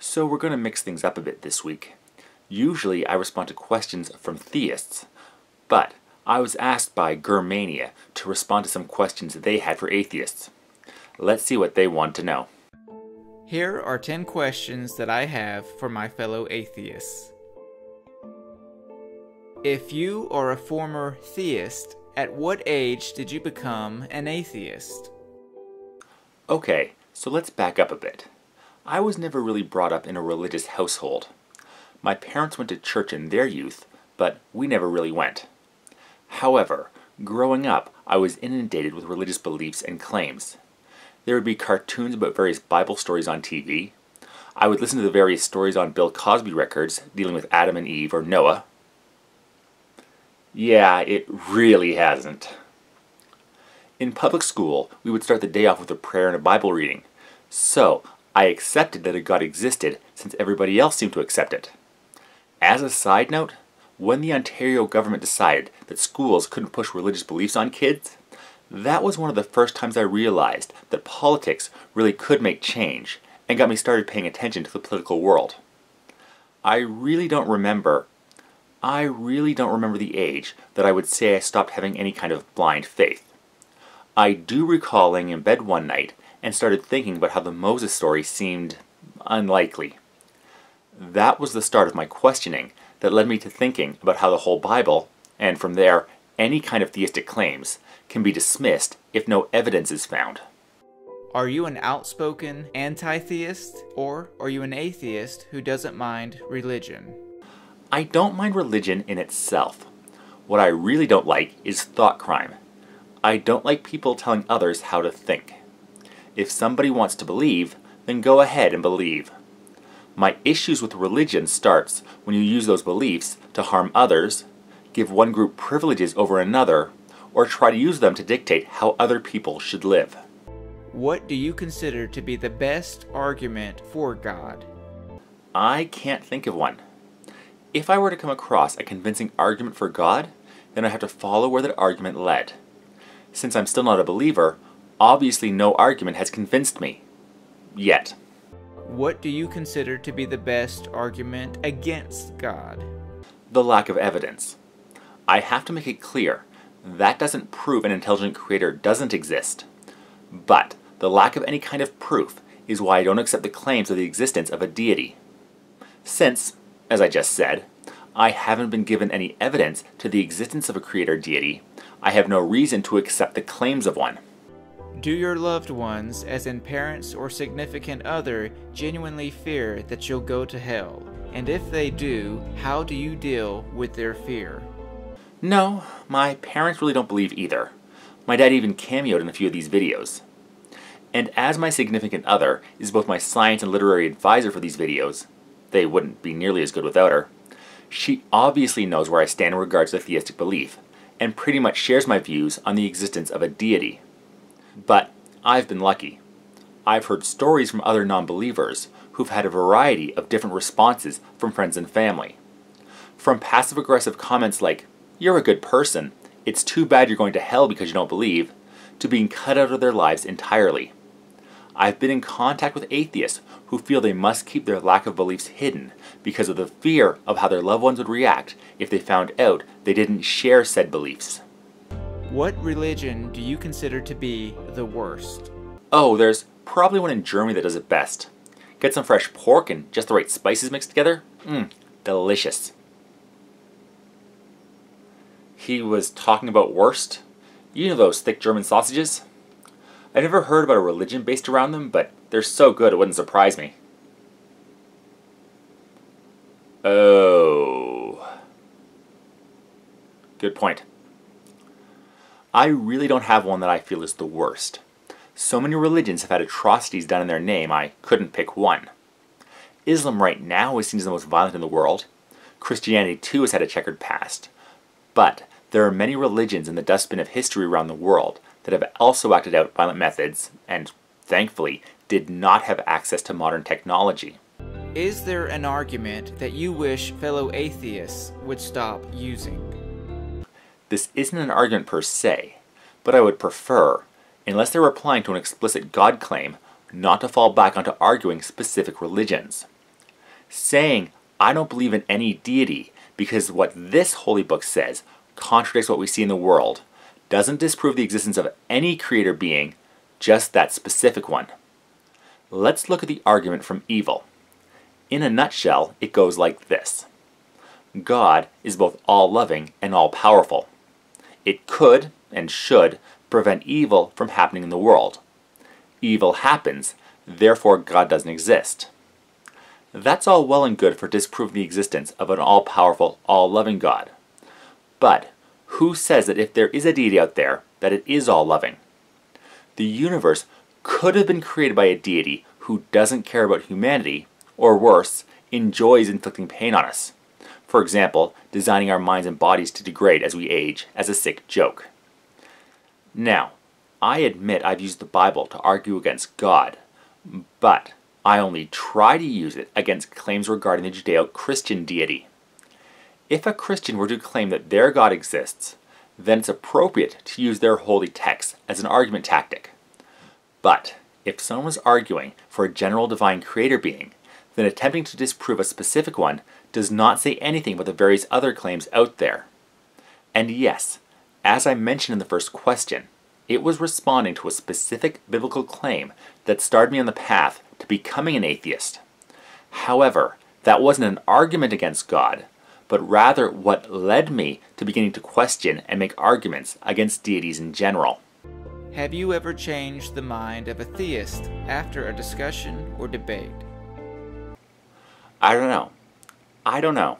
So we're going to mix things up a bit this week. Usually I respond to questions from theists, but I was asked by Mania to respond to some questions they had for atheists. Let's see what they want to know. Here are 10 questions that I have for my fellow atheists. If you are a former theist, at what age did you become an atheist? Okay, so let's back up a bit. I was never really brought up in a religious household. My parents went to church in their youth, but we never really went. However, growing up, I was inundated with religious beliefs and claims. There would be cartoons about various Bible stories on TV. I would listen to the various stories on Bill Cosby records dealing with Adam and Eve or Noah. Yeah, it really hasn't. In public school, we would start the day off with a prayer and a Bible reading. So, I accepted that a God existed since everybody else seemed to accept it. As a side note, when the Ontario government decided that schools couldn't push religious beliefs on kids, that was one of the first times I realized that politics really could make change and got me started paying attention to the political world. I really don't remember the age that I would say I stopped having any kind of blind faith. I do recall laying in bed one night and started thinking about how the Moses story seemed unlikely. That was the start of my questioning that led me to thinking about how the whole Bible, and from there, any kind of theistic claims, can be dismissed if no evidence is found. Are you an outspoken anti-theist, or are you an atheist who doesn't mind religion? I don't mind religion in itself. What I really don't like is thought crime. I don't like people telling others how to think. If somebody wants to believe, then go ahead and believe. My issues with religion starts when you use those beliefs to harm others, give one group privileges over another, or try to use them to dictate how other people should live. What do you consider to be the best argument for God? I can't think of one. If I were to come across a convincing argument for God, then I have to follow where that argument led. Since I'm still not a believer, obviously no argument has convinced me. Yet. What do you consider to be the best argument against God? The lack of evidence. I have to make it clear, that doesn't prove an intelligent creator doesn't exist. But the lack of any kind of proof is why I don't accept the claims of the existence of a deity. Since, as I just said, I haven't been given any evidence to the existence of a creator deity, I have no reason to accept the claims of one. Do your loved ones, as in parents or significant other, genuinely fear that you'll go to hell? And if they do, how do you deal with their fear? No, my parents really don't believe either. My dad even cameoed in a few of these videos. And as my significant other is both my science and literary advisor for these videos, they wouldn't be nearly as good without her, she obviously knows where I stand in regards to theistic belief, and pretty much shares my views on the existence of a deity. But I've been lucky. I've heard stories from other non-believers who've had a variety of different responses from friends and family. From passive-aggressive comments like, "You're a good person, it's too bad you're going to hell because you don't believe," to being cut out of their lives entirely. I've been in contact with atheists who feel they must keep their lack of beliefs hidden because of the fear of how their loved ones would react if they found out they didn't share said beliefs. What religion do you consider to be the worst? Oh, there's probably one in Germany that does it best. Get some fresh pork and just the right spices mixed together. Delicious. He was talking about worst? You know those thick German sausages? I've never heard about a religion based around them, but they're so good it wouldn't surprise me. Oh. Good point. I really don't have one that I feel is the worst. So many religions have had atrocities done in their name, I couldn't pick one. Islam right now is seen as the most violent in the world. Christianity too has had a checkered past. But there are many religions in the dustbin of history around the world that have also acted out violent methods and, thankfully, did not have access to modern technology. Is there an argument that you wish fellow atheists would stop using? This isn't an argument per se, but I would prefer, unless they're replying to an explicit God claim, not to fall back onto arguing specific religions. Saying, I don't believe in any deity because what this holy book says contradicts what we see in the world, doesn't disprove the existence of any creator being, just that specific one. Let's look at the argument from evil. In a nutshell, it goes like this. God is both all-loving and all-powerful. It could, and should, prevent evil from happening in the world. Evil happens, therefore God doesn't exist. That's all well and good for disproving the existence of an all-powerful, all-loving God. But who says that if there is a deity out there, that it is all-loving? The universe could have been created by a deity who doesn't care about humanity, or worse, enjoys inflicting pain on us. For example, designing our minds and bodies to degrade as we age as a sick joke. Now, I admit I've used the Bible to argue against God, but I only try to use it against claims regarding the Judeo-Christian deity. If a Christian were to claim that their God exists, then it's appropriate to use their holy text as an argument tactic. But if someone was arguing for a general divine creator being, then attempting to disprove a specific one does not say anything about the various other claims out there. And yes, as I mentioned in the first question, it was responding to a specific biblical claim that started me on the path to becoming an atheist. However, that wasn't an argument against God, but rather what led me to beginning to question and make arguments against deities in general. Have you ever changed the mind of a theist after a discussion or debate? I don't know.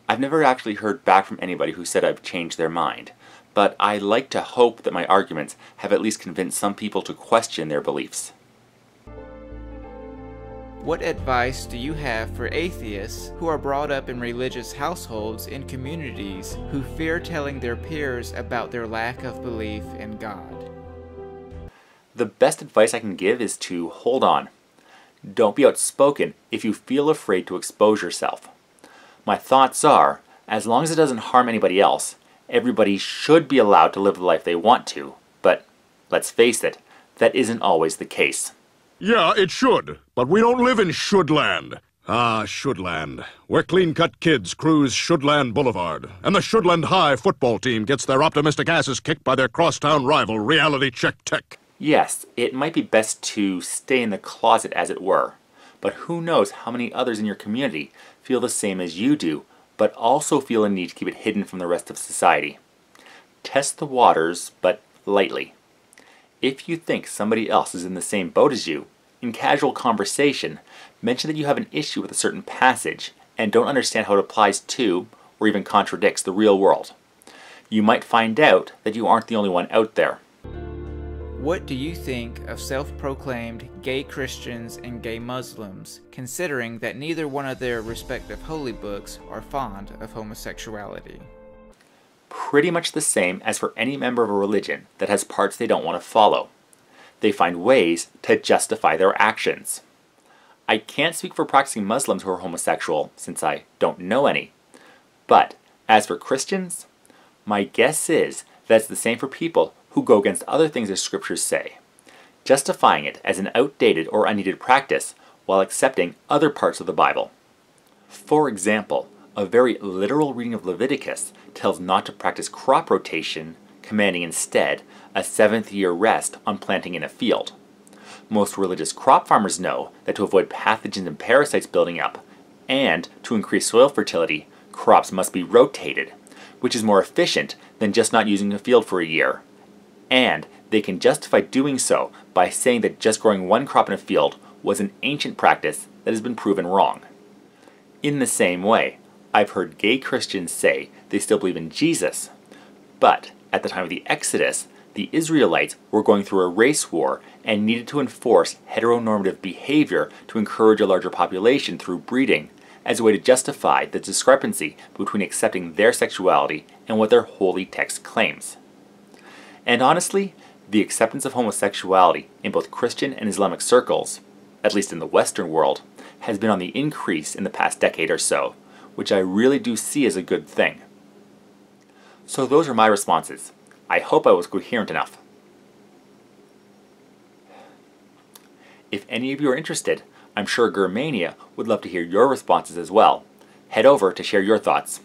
I've never actually heard back from anybody who said I've changed their mind, but I like to hope that my arguments have at least convinced some people to question their beliefs. What advice do you have for atheists who are brought up in religious households in communities who fear telling their peers about their lack of belief in God? The best advice I can give is to hold on. Don't be outspoken if you feel afraid to expose yourself. My thoughts are, as long as it doesn't harm anybody else, everybody should be allowed to live the life they want to, but let's face it, that isn't always the case. Yeah, it should, but we don't live in Shoodland. Ah, Shoodland, where clean-cut kids cruise Shoodland Boulevard, and the Shoodland High football team gets their optimistic asses kicked by their crosstown rival, Reality Check Tech. Yes, it might be best to stay in the closet, as it were, but who knows how many others in your community feel the same as you do, but also feel a need to keep it hidden from the rest of society. Test the waters, but lightly. If you think somebody else is in the same boat as you, in casual conversation, mention that you have an issue with a certain passage and don't understand how it applies to, or even contradicts, the real world. You might find out that you aren't the only one out there. What do you think of self-proclaimed gay Christians and gay Muslims, considering that neither one of their respective holy books are fond of homosexuality? Pretty much the same as for any member of a religion that has parts they don't want to follow. They find ways to justify their actions. I can't speak for practicing Muslims who are homosexual, since I don't know any. But as for Christians, my guess is that it's the same for people who go against other things the scriptures say, justifying it as an outdated or unneeded practice while accepting other parts of the Bible. For example, a very literal reading of Leviticus tells not to practice crop rotation, commanding instead a 7th-year rest on planting in a field. Most religious crop farmers know that to avoid pathogens and parasites building up, and to increase soil fertility, crops must be rotated, which is more efficient than just not using a field for a year. And they can justify doing so by saying that just growing one crop in a field was an ancient practice that has been proven wrong. In the same way, I've heard gay Christians say they still believe in Jesus, but at the time of the Exodus, the Israelites were going through a race war and needed to enforce heteronormative behavior to encourage a larger population through breeding, as a way to justify the discrepancy between accepting their sexuality and what their holy text claims. And honestly, the acceptance of homosexuality in both Christian and Islamic circles, at least in the Western world, has been on the increase in the past decade or so, which I really do see as a good thing. So those are my responses. I hope I was coherent enough. If any of you are interested, I'm sure Mania would love to hear your responses as well. Head over to share your thoughts.